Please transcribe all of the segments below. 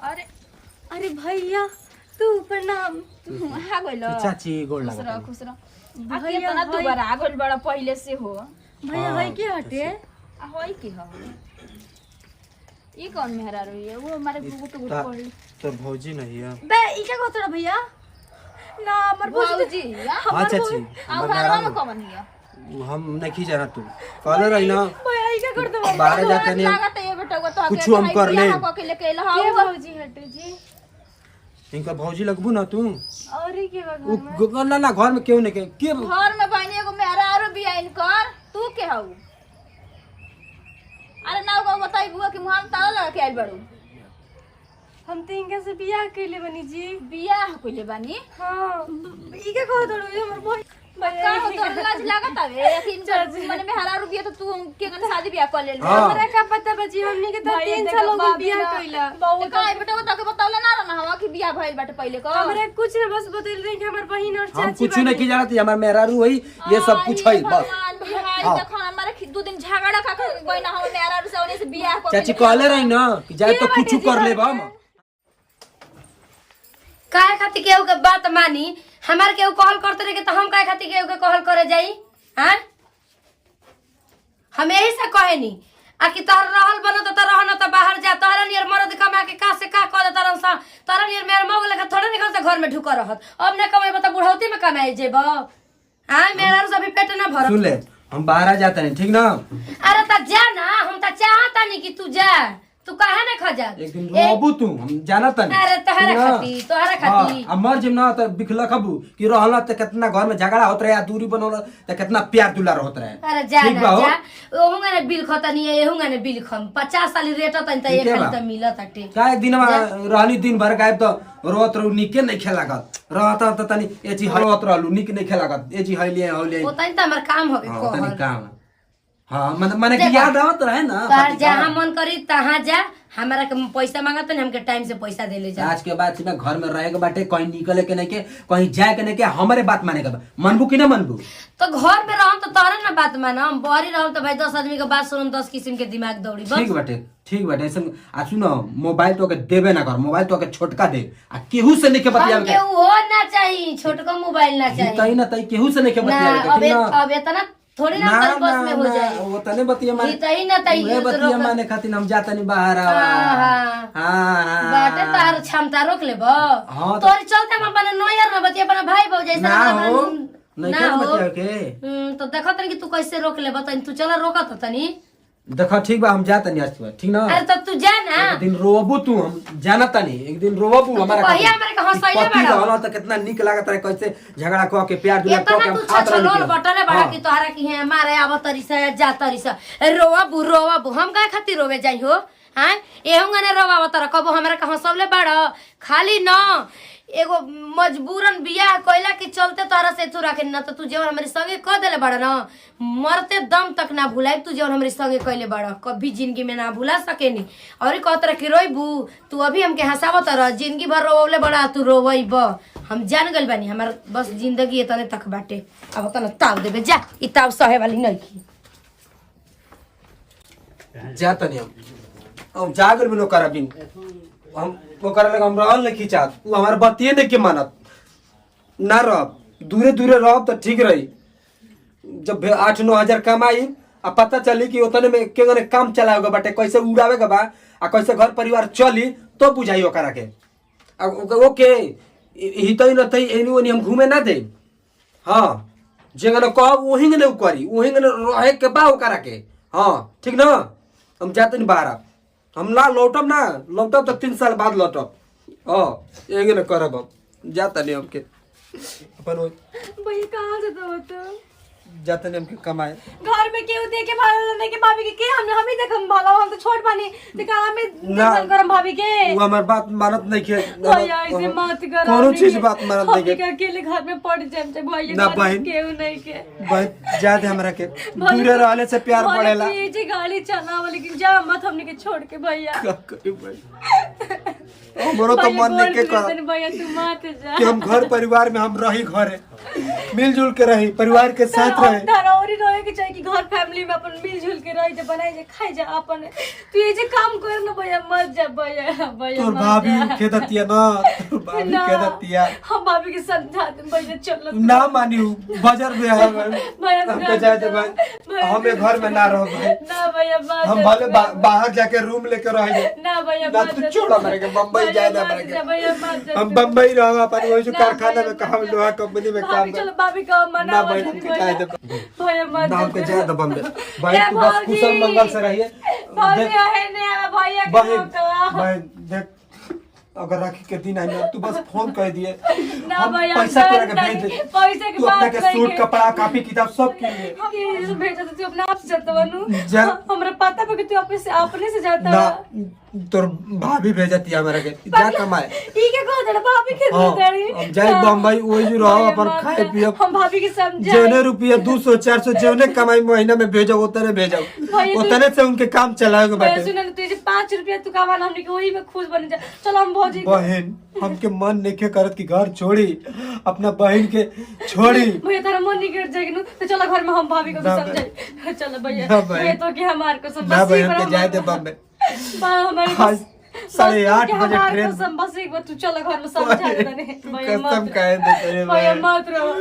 अरे अरे भैया तू प्रणाम। तू आ गइल चाची गोड़ लगा खुश रह भैया ना तू बड़ा आ गइल बड़ा पहले से हो। भैया है के हटे आ होई की हो ई कौन मेहरा रही है वो हमारे गुट गुट पड़ तो भौजी नहीं है बे ई क्या कहत रहा भैया ना हमर भौजी हां चाची और घरवा में कौन है हम नहीं जाना तू कहले रही ना भैया ई क्या करत बा बाहर जाते नहीं लागत है बेटा को तो कुछ हम कर ले के लेके ला के भौजी हटे जी इनका भौजी लगबू ना तू और ई के बा ना ना घर में क्यों नहीं के घर में बहनी एगो मेहरा आरो बिया इनकर तू के हऊ अरे ना को बताई बुआ कि मुहां ताला लगा के आइल बड़ू हम तो इनका से बियाह कइले बनी जी। बियाह कइले बानी हां ई क्या कहत रहा हमर भाई का हो तो लाज लागत हवे लेकिन मन में हरा रुपया तो तू के गन शादी बियाह कर ले हमरा का पता बजी हमनी के तो 3 साल हो गइल बियाह कइला तो का बेटा बता के बतावले ना रहना हवा कि बियाह भइल बाटे पहले को हमरा कुछ न बस बतैल रही कि हमर बहिन और हम चाची कुछ नहीं की जानत हमार मेहरारू वही ये सब कुछ है बस हां देखो हमारे दो दिन झगड़ा का गइना हम मेरा से ओने से बियाह कर चाची कहले रही ना कि जाए तो कुछ कर ले हम काहे खातिर केहू के बात मानी हमार केहू कहल करते रहे तो हम काहे खातिर केहू के कहल करे जाई हां हम यही से कहेनी आ कि तोहर रहल बनो तो रहन तो बाहर जा तोहरा नियर मर्द कमा के का से का कर तरन सा तोहरा नियर मेर मौग लेके थोड़े निकल से घर में ढुक रहत अब ना कमाई बता बुढ़ौती में कमाई जेब हां मेरा सभी पेट ना भरत सुन ले हम बाहर जाते नहीं ठीक ना अरे त जा ना हम त चाहता नहीं कि तू जा तू काहे ना खजा एक दिन रोबू तू हम जाना तनी अरे तोहरा खाती अब मर जिम ना तो बिखला खबू कि रहला त कितना घर में झगड़ा होत रहे दूरी बनोला त कितना प्यार दुलार होत रहे अरे जा ना जा ओहुंगा ने बिल खतनी है एहुंगा ने बिल खम 50 साल रेट तन त एक खाली त मिलत अटे का एक दिन रहली दिन भर गायब तो रोत रो निके नहीं खेलागत रहता त तनी एची हलवत रहलू निक नहीं खेलागत एची हलिए हलिए ओ तन त हमर काम होगे को तनी काम हां माने कि याद आवत रहे ना तार जहां मन करी तहां जा हमारा के पैसा मांगत न हमके टाइम से पैसा दे ले जा आज के बाद में घर में रहे के बाटे कहीं निकले के नहीं के कहीं जाए के नहीं के हमारे बात माने के मनबू कि ना मनबू तो घर में रहम तो तोरे ना बात मानम बहरी रहम तो भाई 10 आदमी के बात सुनम 10 किस्म के दिमाग दौड़ी बस ठीक बाटे ऐसे आ सुनो मोबाइल तो के देबे ना कर मोबाइल तो के छोटका दे आ केहू से नहीं के बतियावे के केहू हो ना चाहिए छोटका मोबाइल ना चाहिए तई ना तई केहू से नहीं के बतियावे के अब इतना थोड़ी ना कर बस में हो जाए वो तने बतिया माने तई ना तई ये बतिया माने खातिर हम जाता नहीं बाहर हां बाटे तार क्षमता रोक लेबो तोरी चलते हम अपन नोयर ना बतिया अपन भाई भाऊ जैसा ना हो नहीं के बतिया के तो देखत रही कि तू कैसे रोक लेबो तनी तू चला रोकत तनी देखो ठीक बा हम जाता नहीं आज ठीक ना अरे तब तू जा ना एक दिन रोबू तू हम जाना तनी एक दिन रोबू हमारा कहिया हमरे के हंसैले बड़ा होला त कितना निक लागत रहे कैसे झगड़ा क के प्यार दुलार क के हम खात रहे लोल बटले बड़ा कि तोहरा की है मारे आव तरी से जा तरी से रोवा बु हम काहे खातिर रोवे जाई हो हां एहुंगा ने रोवा तर कबो हमरा के हंसवले बड़ा खाली न एगो मजबूरन बियाह कइला के चलते तोहरा से तू रखे न तो तू जेवन हमरे संगे क देले बड़ा न मरते दम तक ना भुलाइ तू जेवन हमरे संगे कइले बड़ा कभी जिंदगी में ना भुला सकेनी और कहत रह कि रोइबू तू अभी हमके हंसावत रह जिंदगी भर रोवले बड़ा तू रोवइब हम जान गइल बानी हमर बस जिंदगी एतने तक बाटे अब तने ताव देबे जा ई ताव सहे वाली नहीं की जाता नहीं हम जागर भी नो करबिन हम वो करे लगा हम रहल नहीं खिचात वो हमारे बतिये नहीं के मानत ना रह दूरे दूरे रह तो ठीक रही जब 8-9 हजार कमाई आ पता चली कि उतने में के काम चलाएगा बाटे कैसे उड़ावे के बा आ कैसे घर परिवार चली तो बुझाई ओकरा के ओके हितई न तई एनी ओनी हम घूमे ना दे हां जेगन कह ओही ने करी ओही ने रहे के बा ओकरा के हां ठीक ना हम जाते नहीं बाहर हम ना लौटब तो 3 साल बाद लौटब एगे न करब हम जाता नहीं हमके अपन भैया कहां से तो जाते नहीं हमके कमाए घर में केहू देखे भाला नहीं के भाभी के हम ही देखम भाला हम तो छोट बानी देखा हमें देखल करम भाभी के वो हमार बात मानत नहीं के भैया ऐसे मत कर कोनो चीज बात मानत नहीं के अकेले घर में पड़ जाम से भैया ना बहन केहू नहीं के बहन जाते हमरा के दूरे रहले से प्यार पड़ेला ये जे गाड़ी चलाव लेकिन जा मत हमने के छोड़ के भैया का करी भाई हमरो तो मन नहीं के कर भैया तू मत जा कि हम घर परिवार में हम रही घरे मिलजुल के रही परिवार के साथ रहे धरौरी रहे के चाहिए कि घर फैमिली में अपन मिलजुल के रही जे बनाई जे खाई जा अपन तू ये जे काम कर ना भैया मत जा भैया भैया तोर भाभी के दतिया ना तोर भाभी के दतिया हम भाभी के समझा दे भैया चलो ना मानी बाजार में है भैया हमके जाए दे भाई हमें घर में ना रहो भाई ना भैया मत हम भले बाहर जाके रूम लेके रह जाए ना भैया ना मत तू छोड़ा मेरे के बम्बई जाए ना मेरे के भैया मत हम बम्बई रहो अपन वही जो कारखाना में काम लोहा कंपनी में काम चलो भाभी का मना ना भाई हमके जाए दे भैया मत ना हमके जाए दे बम्बई भाई तू बस कुशल मंगल से रहिए भैया है ने भैया के बहन का बहन देख अगर राखी के दिन आई ना तू बस फोन कर दिए ना हम भैया पैसा तोरा के भेज दे पैसे की तू अपने बात के नहीं सूट कपड़ा कॉपी किताब सब किन ले ये भेजा तो तू अपने आप से जाता बनू जा। हमरा पता पे कि तू अपने से जाता ना तोर भाभी भेजती है हमरा के जा कमाए ई के कह देना भाभी के दे देड़ी हम जाए बम्बई वही जो रहो अपन खाए पिए हम भाभी के समझा जेने रुपया 200 400 जेने कमाई महीना में भेजो उतने भेजो उतने से उनके काम चलाएंगे भैया बेटे सुन ना तुझे 5 रुपया तू कमा हमने के वही में खुश बन जा चलो हम भौजी बहन हमके मन नहीं करत कि घर छोड़ी अपना बहन के छोड़ी भैया तारा मन नहीं कर जाएगी तो चलो घर में हम भाभी को भी ना समझाए चलो भैया ना भैया। भैया तो कि हमार को सब ना बस बहन के जाए दे बम्बई हमारे आज 8:30 बजे ट्रेन कसम बस एक बार तू चलो घर में समझा दे दे भैया कसम मत कहे दे तेरे भैया भाई मत रहो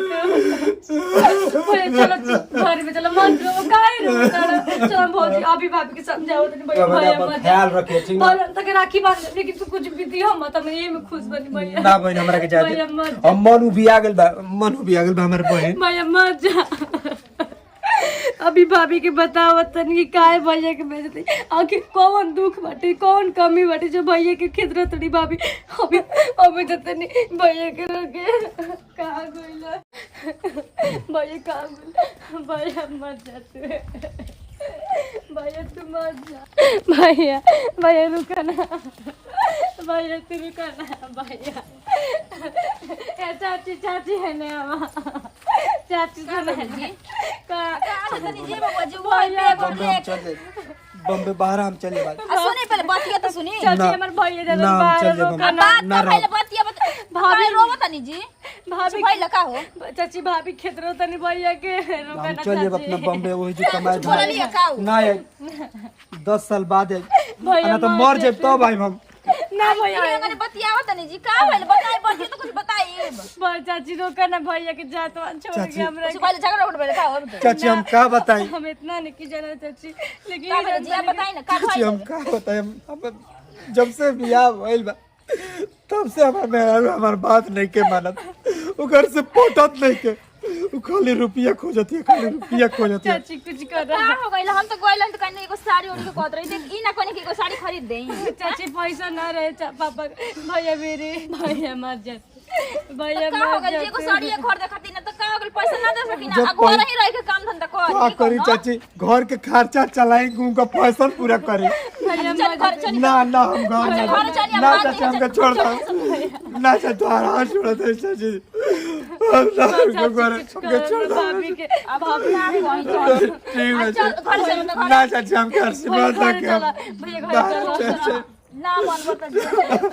भैया चलो घर में चलो मत रहो काहे रो चलो हम भौजी अभी भाभी के समझाओ तो भैया अब भैया अपन मत ख्याल रखिए ठीक ना बोल तक राखी बांध लेकिन तू कुछ भी दियो मत हम ये में खुश बनी भैया ना बहन हमरा के जाए भैया दे मत हम मन भी आ गेल बा हमर बहन भैया मत जा अभी भाभी के बताओ तन की काहे भैया के भेजते आखिर कौन दुख बाटे कौन कमी बाटे जो भैया के खिदरत तड़ी भाभी अभी अभी जतनी भैया के रोके कहाँ गइला भैया कहाँ गइला भैया मत जाते भैया तू मत जा भैया भैया रुका ना भैया तू रुका ना भैया ए चाची चाची है ना चाची सुन जी का जी बाबा जी वो बम्बे हम चले बम्बे बाहर हम चले बात सुनी पहले बतिया तो सुनी चाची ना, हमार भैया जरा ना, हम बाहर चल रोका जाएंगे। ना बात ना तो रहो। पहले बतिया भाभी भाभी रोवत नहीं जी भाभी भाई लका हो चाची भाभी खेत रो तनी भैया के रोका हम ना चले अपना चाची बम्बे वही जो कमाए बोला लिया का हो ना आई 10 साल बाद आई भैया ना तो मर जाए तब आई हम ना भैया ये मैंने बतियावत नहीं जी का पहले बताई बतिया तो कुछ बताई बोल चाची रोका ना भैया के जात छोड़ चाची। के हमरा कुछ पहले झगड़ा उठ पहले का हो चाची हम का बताई हम इतना नहीं की जाना चाची लेकिन का ये पहले जी आप बताई ना का चाची हम का बताई हम जब से बियाह भइल बा तब से हमार बात नहीं के मानत वो घर से पोटत नहीं के वो खाली रुपया खोजती है खाली रुपया खोजती है चाची कुछ कर का हो गइल हम तो गइल तो कहीं एगो साड़ी ओढ़ के कहत रही देख ई ना कोनी के एगो साड़ी खरीद देई चाची पैसा ना रहे पापा भैया मेरे भैया मत जा भैया का हो मत गइल जा एगो साड़ी खरीदे खातिर ना तो का हो गइल पैसा ना दे सकी ना जब अगुआ रही रह के काम धंधा का कर करी चाची घर के खर्चा चलाई उनका पैसा पूरा करी भैया चल मत घर चल ना ना हम घर घर चलिए, ना बात चाची नहीं हमके चल- छोड़ दो ना चाची तुम्हारा हाथ छोड़ दे चाची हम ना हमको घर हमके छोड़ दो भाभी के अब भाभी आ गई ठीक है चल घर चल तो घर ना चाची हम घर से भैया बात घर रखे चला भैया घर चला ना मन बता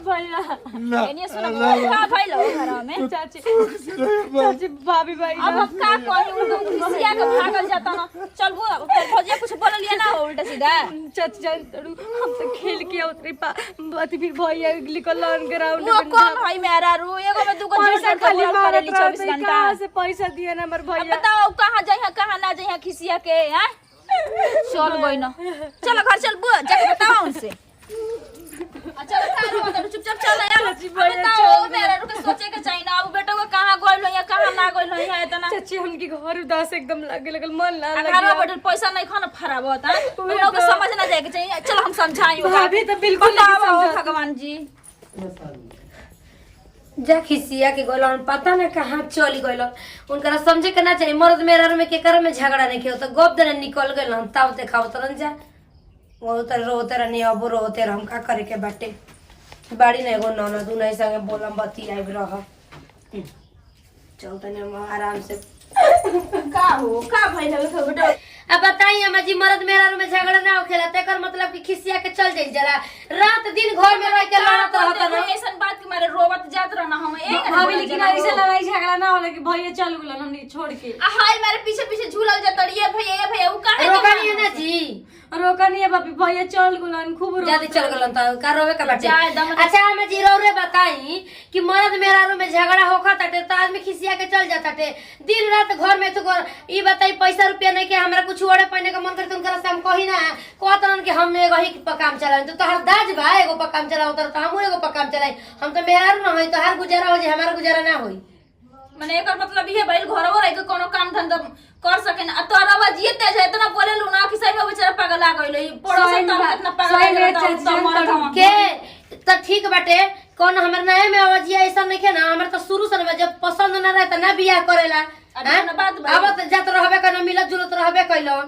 भैया ना एनी सुन का भइल हो घर में चाची चाची भाभी भाई अब हम का करी उनको खुशिया के भागल जाता ना चल वो भौजिया कुछ बोल लिया ना हो उल्टा सीधा चाची जान तड़ू हम तो खेल के उतरी अति फिर भैया निकल ऑन ग्राउंड वो कौन भाई मेरा रू एगो में दूगो पैसा जीवन खाली खाली मारत करेली 24 रहते घंटा कहाँ से पैसा दिया ना हमार अब भैया बताओ कहां जाइए कहां ना जाइए खिसिया के हैं चल गई ना चलो घर चल बुआ जाके बताओ उनसे चलो का रो चुपचाप चल यार चाची, भैया बताओ चल मेरा रुके सोचे के चाहिए ना अब बेटा को कहां गइल है कहां ना गइल है इतना चाची हमके घर उदास एकदम लगे लगल मन ना घर लगे बैठल पैसा नहीं खाना खराब होता है तुम लोग को समझ ना जाए के चाहिए चलो हम समझाएं भाभी तो बिल्कुल नहीं बताओ समझाती। भगवान जी जा खिसिया के गोलन पता ना कहाँ चली गइलन उनकरा समझे के ना चाहिए मर्द मेरा में केकर में झगड़ा नहीं किया तो गप देना निकल गइल हम ताव देखाव तरन जा वो तर रोते रहनी अब रोते रह हम का करे के बाटे बाड़ी नहीं एगो ननद उ नहीं संगे बोलम बती आइब रह चल तने हम आराम से का हो का भइल हो बेटा अब बताइए अम्मा जी मर्द मेरा में झगड़ा ना होखेला तेकर मतलब कि खिसिया के चल जाई जरा रात दिन घर में रह के लड़त रहता ना। ऐसन बात के मारे रोवत जात रहना हम भाभी लेकिन ऐसे लड़ाई झगड़ा ना होला कि भैया चल गेलन हमनी छोड़ के। हाय मारे पीछे पीछे झूलल जतड़िए भैया उ काहे रोका नहीं है ना जी, रोका नहीं है भाभी, भैया चल गेलन खूब ज्यादा चल गेलन त का रोवे का बाटे। अच्छा हमें जी रौरे बताई कि मर्द मेहरारू में झगड़ा होखा ताटे त आदमी खिसिया के चल जाता टे दिन रात घर में। तो ई बताई पैसा रुपया नहीं के हमरा कुछ ओड़े पहने का मन करत उनकरा से हम कही ना कहतन कि हम एगो ही काम चलाएं तो तोहर दाज बा एगो पर काम चलाओ त हम एगो पर काम चलाई। हम तो मेहरारू ना होई तो हर गुजारा हो जे हमारा गुजारा ना होई। माने एकर मतलब ई है भाई घरवा रह के कोनो काम धंधा कर सके ना। तोरा बाजिए तेज है इतना बोले लू ना कि सही में बेचारा पागल आ गइल। पड़ोसन तो कितना पागल है के त ठीक बाटे। कौन हमर नए में आवाजिया ऐसा नहीं के ना, हमर तो शुरू से जब पसंद ना रहता ना बियाह करेला। अब तो जात रहबे कइलो मिलत जुलत रहबे कइलो।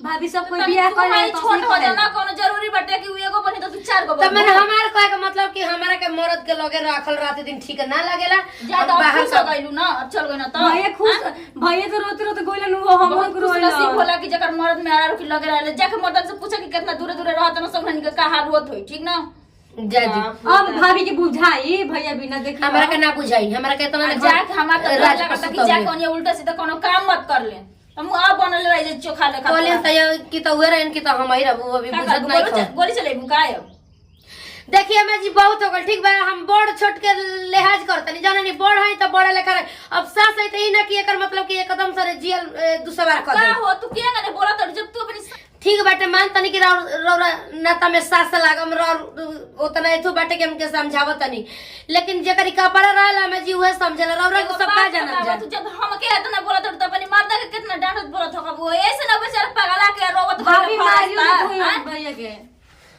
भाभी सब कोई बियाह करे तो छोट हो जाना कोनो जरूरी बाटे कि एगो बनी तो 4 गो। त मैंने हमार कहे के मतलब कि हमारा के मर्द के लगे राखल रात दिन ठीक ना लागेला। ज्यादा बाहर से गइलू ना अब चल गइना त भैया खुश, भैया तो रोते रोते गइलन वो हम रोइला। नसीब होला कि जकर मर्द में आरा रुकी लगे रहले जाके मर्द से पूछे कि कितना दूर दूर रहत ना सब हनी के का हाल होत होई ठीक ना। जाजी अब भाभी के बुझाई भैया बिना देखी हमरा के ना बुझाई, हमरा के इतना जाके हमार त लगता कि जाके ओनिया उल्टा सीधा कोनो काम मत कर ले। हम आ बनल रह जे चोखा लेखा बोले त कि त उहे रहन कि त हम ही रहबो अभी बुझत नहीं खो। गोली चले बुकाय देखिए मैं जी बहुत हो गल ठीक बा। हम बड़ छोट के लिहाज करतनी जाने नहीं बड़ है त बड़े लेखा रहे। अब सास है त ई ना कि एकर मतलब कि एकदम से जियल दुसवार कर दे। का हो तू के ने बोला त जब तू अपनी ठीक बाटे मान तनी कि रौरा नाता में सास लागम उतना एथु बाटे के हमके समझावत तनी, लेकिन जेकर कपड़ा रहला में जी उहे समझला रौरा को सब का जानत जा। तू जब हम के इतना बोलत त अपनी मर्द के कितना डांटत बोलत हो वो ऐसे ना बेचारा पागला के रोवत भाभी मारियो भैया के।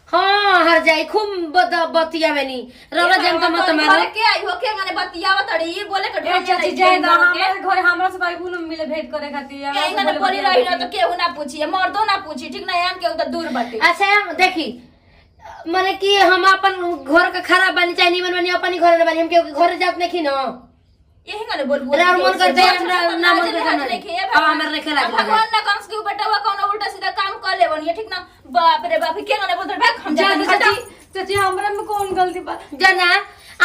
हां हर जाई खूब बतिया में नी रौरा जन का मत मारो के आई हो के माने बतियावत अड़ी ये बोले के ढोल चाची जाए ना हमारे घर हमरा से भाई बुन मिले भेंट करे खातिर के इने पड़ी रही ना तो केहू ना पूछी मर्दो ना पूछी ठीक ना यान के उधर दूर बाटे। अच्छा देखी माने कि हम अपन घर का खराब बनी चाहे निमन बनी अपन घर ना बनी हम के घर जात नहीं ना यही गने बोल बोल राम मन करते ना मन करते अब हमर नहीं खेला भगवान ना कम से बेटा कोनो उल्टा सीधा काम कर ले बनी ठीक ना। बाप रे बाप के गने बोल भाग हम चाची चाची हमरा में कौन गलती बा जाना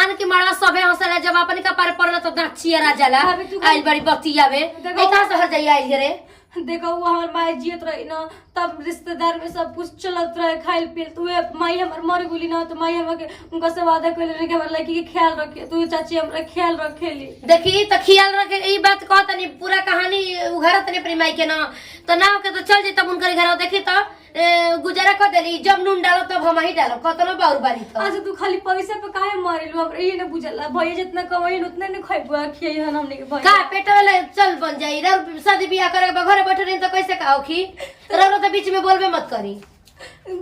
आन के मारा सबे हंसला जब अपन का पार पड़ला तो दाचिया राजाला आइल बड़ी बतियावे ए कहां से हर जाई आइल रे। देखो वो हमार माई जियत रही ना तब रिश्तेदार में सब कुछ चलत रहे खाइल पियल तो माई हमार मर गुली ना तो माई हमके उनका से वादा कइले कि हमार लड़की के ख्याल रखे तू चाची हमरा ख्याल रखेली। देखी त ख्याल रखे ई बात कहत नहीं पूरा कहानी उघारत नहीं अपनी माई के ना तो ना के तो चल जतब उनकर घर देखी तो गुजारा कर देली जब नून डालो तब हम ही डालो कतनो बाउर बारी तो। अच्छा तू खाली पैसा पे काहे मारिलू हमरा ई न बुझला भैया जितना कमाइन उतना न खइबा खियै हन हमनी के भैया का पेट वाले चल बन जाई रे शादी बियाह करे घरे बैठे रही तो कैसे खाओ खी रौरा तो बीच में बोलबे मत करी।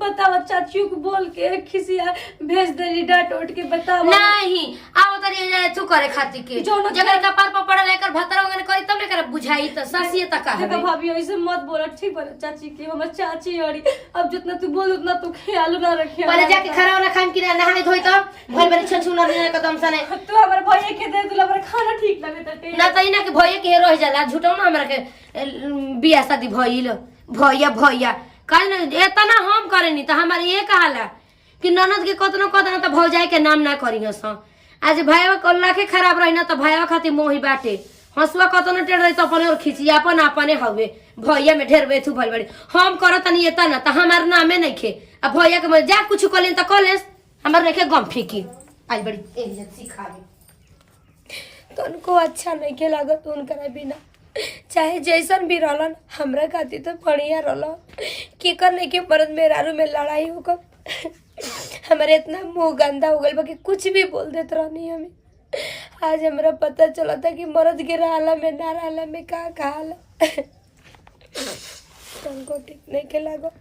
बताओ चाचियों को बोल के खिसिया भेज देली डांट उठ के बताओ नहीं आओ तरी तू करे खातिर के जगर का पार पड़ लेकर भतरा वगन करी तब करे बुझाई त सासिए त का है। देखो भाभी ऐसे मत बोल ठीक बोल चाची की हमर चाची अड़ी अब जितना तू बोल उतना तू ख्याल ना रखे पहले जाके खाना वाला खान की नहाई धोई तो भइल बड़ी छछुना ने कदम सने तू हमर भैया के दे तुला हमर खाना ठीक लगे त ना तई ना कि भैया के रह जाला झूठो ना हमरा के बियाह शादी भइल भैया भैया काल एतना हम करेनी त हमार ये कहाला कि ननद के कतनो कतनो त भौजाई के नाम ना करी हस। आज भैया को लाखे खराब रही ना त भैया खातिर मोही बाटे हंसुआ कतनो टेढ़ रही त अपने और खिचिया अपन अपने हवे भैया में ढेर बेथु भइल बड़ी हम करत नहीं एता ना त हमार नामे नहीं खे अब भैया के जा कुछ कलेन त कलेस हमार नहीं खे गम फीकी आज बड़ी इज्जत सिखावे तनको अच्छा नहीं के लागत उनकरा बिना चाहे जैसन भी रहलन हमरा खातिर तो बढ़िया रहलन केकर नहीं के मर्द मेहरारू में लड़ाई होकर हमारे इतना मुंह गंदा हो गल बा कि कुछ भी बोल देत रहनी हमें। आज हमरा पता चला था कि मर्द के रहला में ना रहला में का कहाला तनको ठीक नहीं के लागो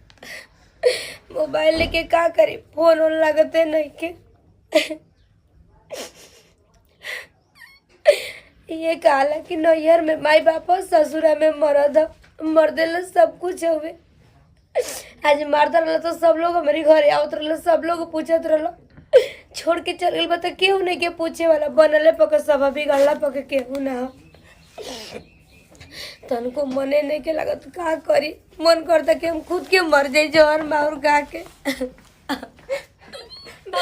मोबाइल लेके का करी फोन ऑन लागते नहीं के ये कहाला कि नैहर में माई बाप ससुरा में मर्द मर्देला सब कुछ हुए। आज मारता रहला तो सब लोग हमारे घरे आवत रहला सब लोग पूछत रहला छोड़ के चल गइल बा त केहू नहीं के पूछे वाला बनले पके सब बिगड़ला पके केहू ना तनको मने नहीं के लागत का करी मन करता कि हम खुद के मर जाई जहर मार गा के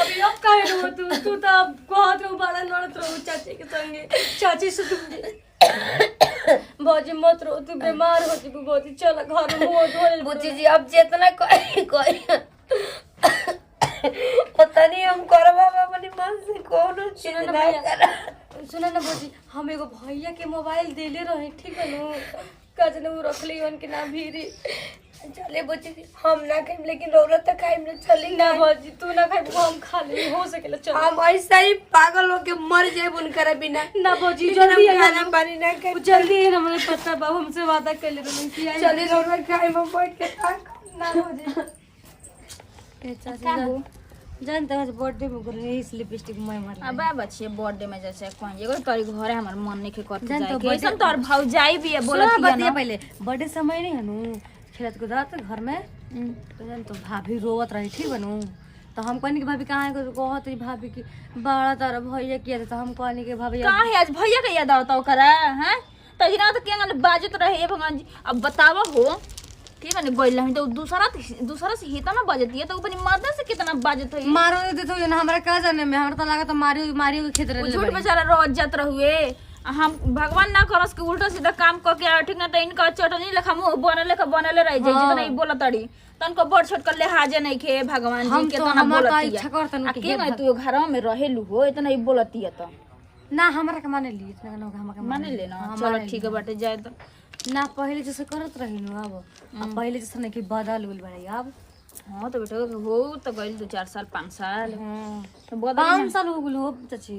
भाभी अब काहे रो तू तो अब कहत रहो बड़ा नड़त रहो चाची के संगे चाची से तुम भौजी मत रो तू बीमार हो जी भौजी चल घर में मुंह धो ले बुच्ची जी अब जितना कोई पता नहीं हम करवा अपनी मन से कौन चीज ना करा। सुना ना भौजी हम एगो भैया के मोबाइल देले रहे ठीक है नु कजने वो रखली उनके ना भीरी चले बुच्ची जी हम ना खाइम लेकिन औरत तक खाइम ना चली ना भौजी तू ना खाई हम खा ले हो सकेला चल हम ऐसा ही पागल होके मर जाए उनकर बिना ना भौजी लेकिन हम जल्दी खाना पानी ना खाए। जल्दी है हमारे पता बाबू हमसे वादा कर ले रहे कि आई चली औरत खाइम हम बैठ के खाक ना भौजी ए चाची जानते हो बर्थडे में गुरने इस लिपस्टिक मैं मार अब बच्चे बर्थडे में जैसे कहीं एगो तोरी घर है हमर मन नहीं के करते जान जाए तो के ऐसन तोर भौजाई भी है बोलत सुना है बतिया ना पहले बर्थडे समय नहीं हनु खेलत कूदत घर में तो जान तो भाभी रोवत रही ठीक बनू तो हम कहनी कि भाभी कहाँ है कहत रही भाभी की बड़ा तारा भैया किया था हम कहनी कि भाभी कहाँ है आज भैया के याद आवता ओकरा हैं तो हिना तो केंगन बाजत रहे भगवान जी अब बतावा हो ठीक है गोइल नहीं तो दूसरा से हिता ना बजती है तो अपनी मर्द से कितना बाजत है मारो दे तो ना हमरा का जाने में हमरा तो लगा तो मारियो के खेत रहे झूठ बेचारा रोज जात रहुए हम भगवान ना करस के उल्टा सीधा काम करके ठीक ना तो इनका चटनी लेखा मुंह बनले रह जाई जितना ही बोलत तड़ी तनको बड़ छोट कर ले हाजे नहीं खे भगवान जी के तना बोलती है के नहीं तू घर में रहेलू हो इतना ही बोलती है तो ना हमरा के माने ली इतना ना हमरा के माने ले ना चलो ठीक है बाटे जाए तो ना पहले जैसे करत रही नु अब पहले जैसे नहीं कि बदल उल बड़े अब हाँ तो बेटा हो तो गइल 2-4 साल 5 साल तो बदल 5 साल हो गेलो चाची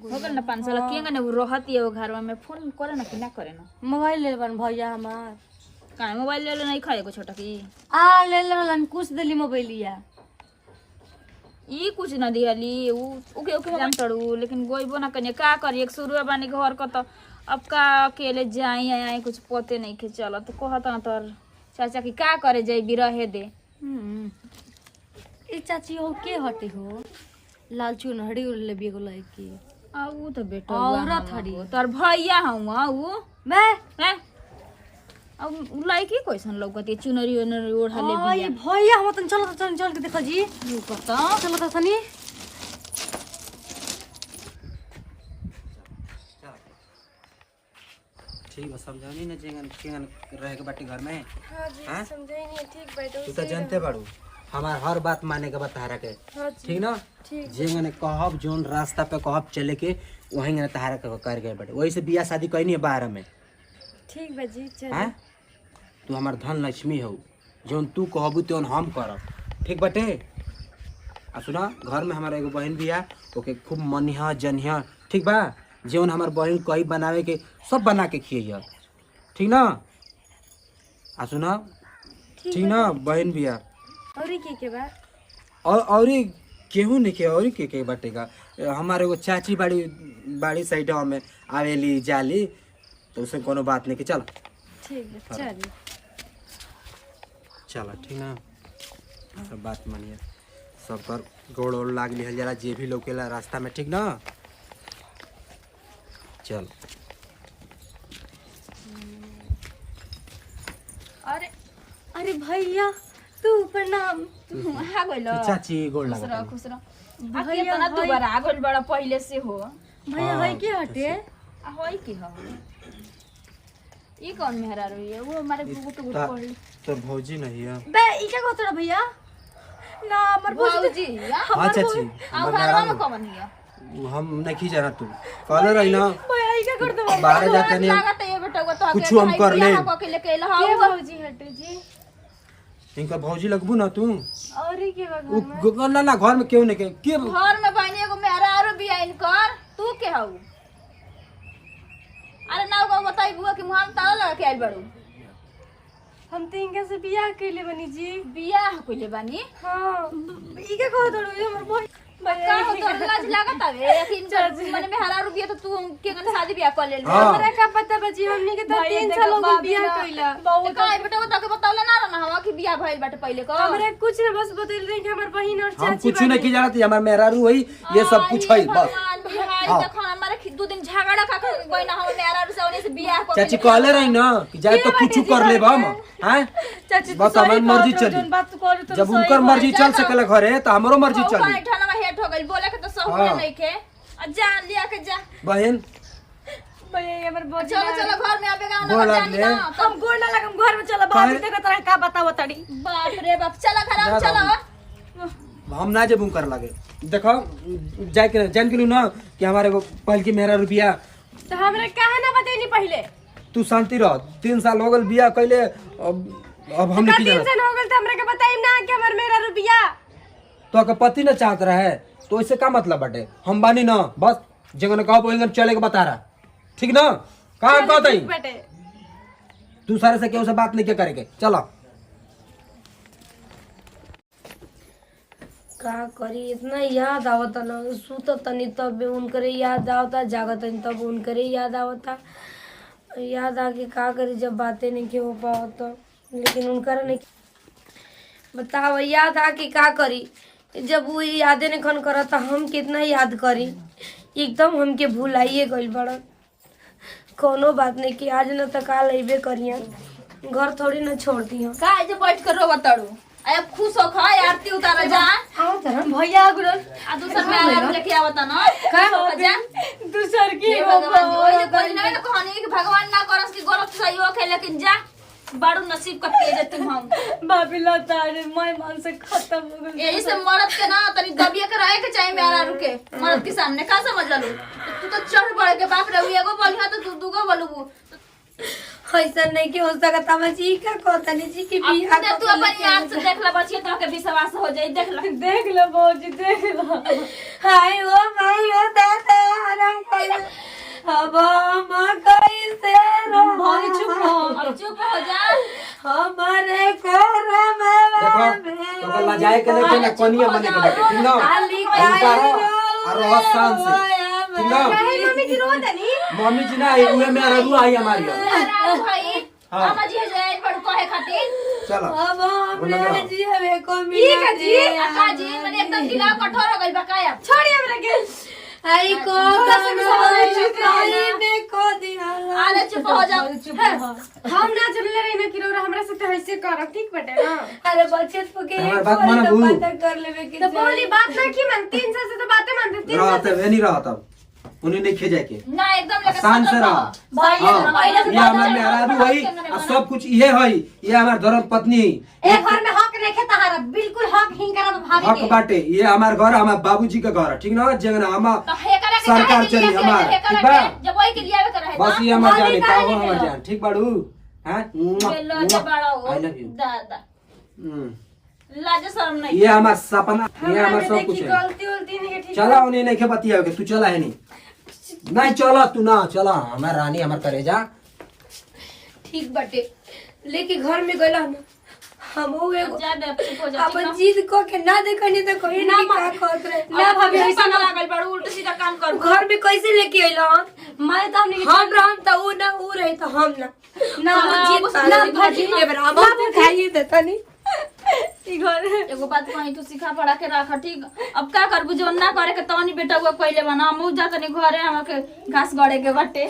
हो गइल ना 5 साल के ने रहती है वो घर में फोन करे ना कि ना करे ना मोबाइल ले बन भैया हमार का मोबाइल ले नहीं खाएगो छोटा की आ ले ले कुछ देली मोबाइलिया ई कुछ ना दियाली ओके जान तड़ू लेकिन गोइबो ना कने का करी एक शुरू बानी घर को तो अब का अकेले जाई आई कुछ पते नहीं के चलो तो कहता ना तोर चाचा की का करे जाई भी रहे दे ई चाची हो के हटे हो लाल चुनहड़ी उड़ ले बिगो लड़की आ ऊ तो बेटा औरत हड़ी तोर भैया हूं ऊ मैं हैं अब लड़की कैसन लौकती चुनरी उनरी ओढ़ा ले आ ये भैया हम तन चल के देखो जी यू कहता चलो तो सनी ठीक है समझानी ना जेंगन रहे के बाटी घर में हां जी समझाई नहीं ठीक बैठो तू तो जानते बाड़ू हमार हर बात माने के बता के ठीक ना जेंगन कहब जोन रास्ता पे कहब चले के वहीं ने तहारा के कर गए बाटे वही से बियाह शादी कइनी है 12 में ठीक बा जी चल हैं तू हमार धन लक्ष्मी हो जोन तू कहबू त्योन हम करब ठीक बाटे आ सुना घर में हमारा एगो बहन बिया ओके खूब मनिहा जनिहा ठीक बा जोन हमार बहन कही बनावे के सब बना के खियैया ठीक ना आ सुना ठीक ना बहन बिया और के बा और केहू नहीं के और के बाटेगा हमारे एगो चाची बाड़ी साइड में आवेली जाली तो उससे कोनो बात नहीं के चल ठीक है चल चल ठीक ना सब बात मानिए सब पर गोड़ ओड़ लाग लिहल जरा जे भी लोकेला रास्ता में ठीक ना चल अरे अरे भैया तू प्रणाम हा गइल चाची गोड़ खुश लगा रह खुश रह भैया तना तू बड़ा आगल बड़ा पहले से हो भैया भाई के हटे आ होई की हो ई कौन मेहरा रही है वो हमारे गुगु तो गुट पड़ी तो भौजी नहीं है बे ई क्या कहत भैया ना हमर भौजी हाँ चाची आ घरवा में कौन है हम नहीं जाना तू कहले रही ना भैया ई क्या करत बाहर जाके नहीं लागत है ये बेटा को तो कुछ हम कर ले के लेके आइल के हां भौजी हटे जी इनका भौजी लगबू ना तू और ई के बा ना घर में क्यों नहीं के घर में बहनी एगो मेहरा आरो भी आइन कर तू के हऊ अरे ना को बताई बुआ कि मुहां ताला लगा के आइल बड़ू हम तो इनका से बियाह कैले बनी जी बियाह कइले बानी हां ई क्या कहत हमर का हो तो लाज लागत हवे लेकिन मन में हरा रुपया तो तू के गन शादी बियाह कर ले हाँ। हमरा का पता बजी हमनी के तो 3 साल हो गए बियाह कइला तो का बेटा बता के बतावले ना रहना हवा कि बियाह भइल बाटे पहले को हमरा कुछ न बस बतैल रही कि हमर बहिन और हम चाची कुछ नहीं की जाना थी हमार मेहरारू वही ये सब कुछ है बस हाँ। देखो हमारे 2 दिन झगड़ा का गइना हम मेरा से ओने से बियाह कर चाची कहले रही ना कि जाए तो कुछ कर ले हम हैं चाची बस हमारी मर्जी चली बात करू तो जब उनकर मर्जी चल सकेला घरे तो हमरो मर्जी चली ठना गइल बोले के तो सब हाँ। नहीं के जा लिया के जा बहन भैया ये हमर बोझ चलो चलो घर में आबेगा ना बोल जानी ले। ना हम गोड़ ना लगम घर में चला भाभी काहे? देखो तोरा का बताओ तड़ी बाप रे बाप चला घर जा चलो हम ना जब कर लगे देखो जाए के जान के ना कि हमारे को पहल की मेरा रुपया तो हमरा काहे ना बतेनी पहले तू शांति रह 3 साल हो गल बिया कैले अब हम का नहीं दिन से हो गल त हमरा के बताइम ना कि हमर मेरा रुपया तो अगर पति ना चाहत रहे तो इससे का मतलब बटे हम बानी ना बस जगन कहो वही चले के बता रहा ठीक ना कहा हम कहते बेटे तू सारे से क्यों से बात नहीं के करेंगे चलो का करी इतना याद आवता ना सुत तनी तब उनकरे याद आवता जागत तनी तब उनकरे याद आवता याद आके का करी जब बातें नहीं के हो पावत लेकिन उनकर नहीं बताओ याद आके का करी जब वो यादें नहीं खन करत हम कितना याद करी एकदम हमके भुलाइए गइल बड़न कोनो बात नहीं कि आज न तो काल अइबे करियन घर थोड़ी ना छोड़ती हम का जे बैठ कर रोवा तड़ू अब खुश हो खा आरती उतारा जा भैया गुरल आ दूसर में आराम लेके आवता ना का हो जा दूसर की हे भगवान जी ओए कोई ना तो कहानी कि भगवान ना करस कि गलत सही हो खे लेकिन जा बड़ू नसीब का तेज तुम हम भाभी लता रे मैं मन से खत्म हो गई यही से मरद के ना तनी दबिया के रहे के चाहिए मेरा रुके मरद के सामने का समझ लू तू तो चढ़ बढ़ के बाप रे एगो बोलिया तो तू दूगो बोलबू ऐसा नहीं कि हो सकता मैं जी का कहतनी जी की बियाह अब तू अपन आंख से देख ले बचिए तो के विश्वास हो जाई देख लो भौजी देख लो हाय ओ माय ओ दादा आराम कर अब हम कैसे भौजी चुप हो अब चुप हो जा हमारे घर में देखो तो लजाए के लेके ना कोनिया बने के बटे ठीक ना और शान से ठीक ना मम्मी जी रोत नहीं मम्मी जी ना उहे में रहू आई हमारी भाई हाँ। अम्मा जी जाए पड़ कहे खातिर चलो अब हमरे जी हमें को ठीक है जी अक्का जी मैंने एकदम दिला कठोर हो गई बकाया छोड़िए हमरा के आई को में को दिया आले चुप हो जाओ हम ना चलले रही ना कि रोरा हमरा से तो ऐसे करब ठीक बटे ना अरे बचत को के हमारे बात माना बू। पता कर लेवे के तो बोली बात ना की मन 3 साल से तो बातें मानते 3 रहते वे नहीं रहता उन्हें नहीं खेजा के ना एकदम लेके शान से रह भाई हाँ, ये हमारे मेहराबी हुई और सब कुछ ये है ये हमारे धर्म पत्नी एक घर में हक नहीं खेता हरा बिल्कुल हक हिंग करा भाभी हक बाटे ये हमारे घर हमारे बाबूजी का घर है ठीक ना जगन हम तो हे करे के सरकार काहे चली के लिए हमार हे ठीक करे बा के जब वही के लिए आवे करे बस ये हमारे जाने का हो हमारे जान ठीक बाड़ू हैं लो जे बड़ा हो आई लव यू दादा लाज शर्म नहीं ये हमारा सपना ये हमारा सब कुछ है गलती उल्टी नहीं ठीक चला उन्हें नहीं के बतिया के तू चला है नहीं नहीं चला तू ना चला हमार रानी हमार करेजा ठीक बटे लेके घर में गला ना हम हो एगो जा दे चुप हो जा अपन जीत को के ना देखनी तो कोई ना का कहत रहे ना भाभी ऐसा ना लागल बड़ू उल्टा सीधा काम कर घर में कैसे लेके अइला मैं तो हमने हम राम तो वो ना वो रहे तो हम ना ना जीत ना भाजी के बरा हम खाइए देता नहीं ई घर एगो बात कहीं तू सिखा पढ़ा के रख ठीक अब का करबू जो ना करे के तनी बेटा हुआ पहले बना हम जा तनी घरे हमके घास गड़े के बाटे